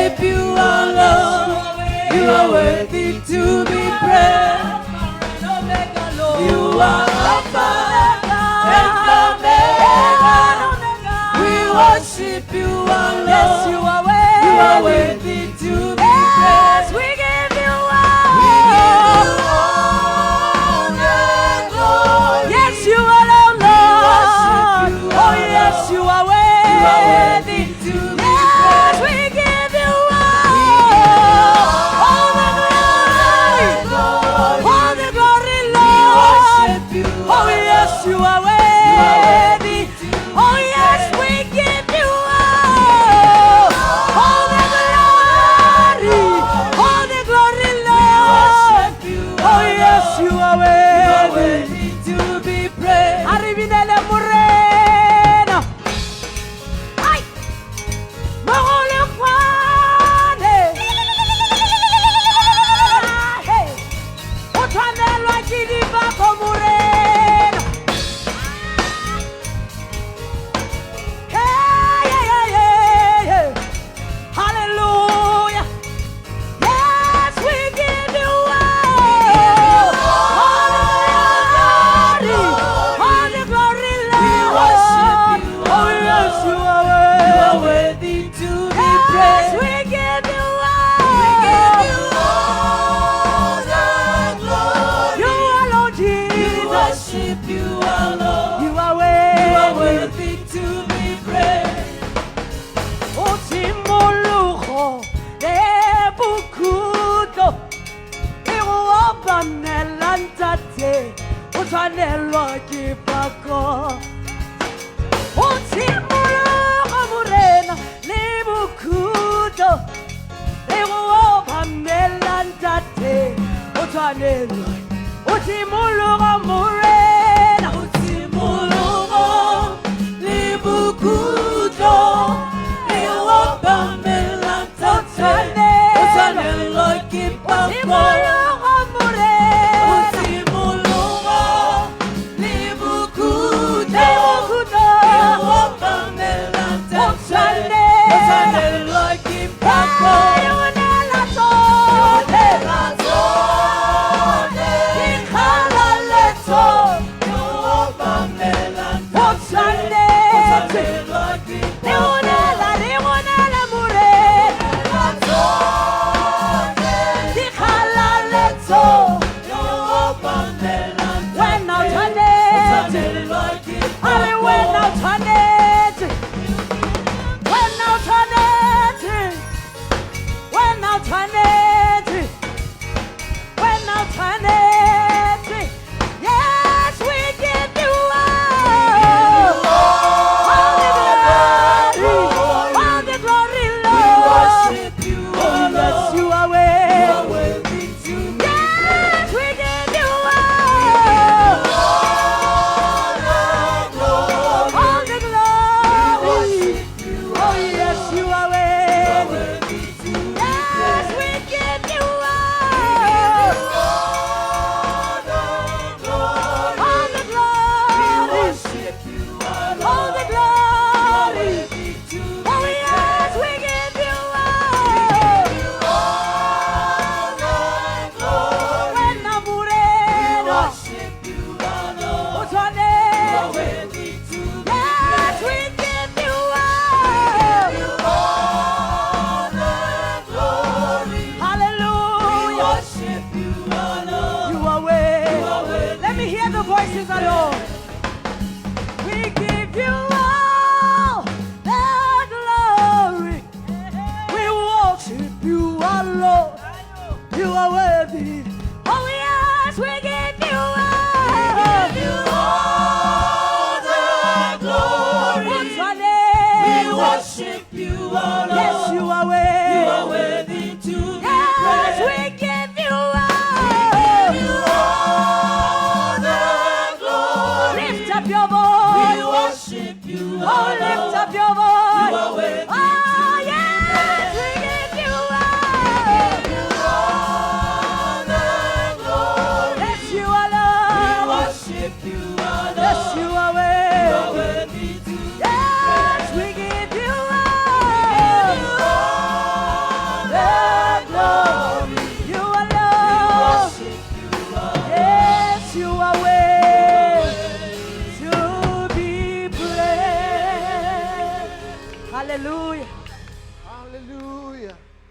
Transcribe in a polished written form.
worship you, our Lord. You are worthy to be praised. You are Alpha and Omega. We worship you, our Lord. Yes, you are worthy. You are worthy to be praised. We give you all the glory. Yes, you are our Lord. Oh, yes, you are worthy to be praised. We give you all the glory, Lord. Oh, yes, you are worthy. Oh, yes, we give you all the glory, Lord. Oh, yes, you are worthy to be praised. Arrivinele Moreno. Ay, Mogole Kwane. Hey, o tshwanelwa ke dibako Moreno. Hey. Hallelujah. Yes, we give you all the glory, Lord. Oh, yes, you are worthy to be Yes, praised. we give you all the glory. You are Lord We Jesus. worship you, our Lord. You are You are worthy. worthy to be praised. O simologo le bokhutlho e go opanela ntate o tshwanelwa ke pako. O simologo morena le bokhutlho e go opanela ntate o tshwanelwa. O simologo morena Utimulugo, libukutlo, iwapamela tate, utanelo kipako. simologo morena Utimulugo, libukutlo, bokhutlho iwapamela tate, utanelo kipako. Ayonela tsone. Ikhala letho, iwapamela tate, utanelo kipako. Leonela morena dikhala letso wena o tshwanetse are wena o tshwanetse wena o tshwanetse wena o tshwanetse wena o tshwanetse. Yes, we give you all the glory, Lord. Oh, yes, you are worthy. Yes, we give you all the glory. Oh, yes, you are worthy. Yes, we give you all the glory. All the glory. Oh, yes, we give you all. When I'm moreno, o tshwanetse. Yes, we give you all. Hallelujah. You are worthy. Let me hear the voices of Lord. We give you all the glory. We worship you, our Lord. You are worthy. Oh, yes, we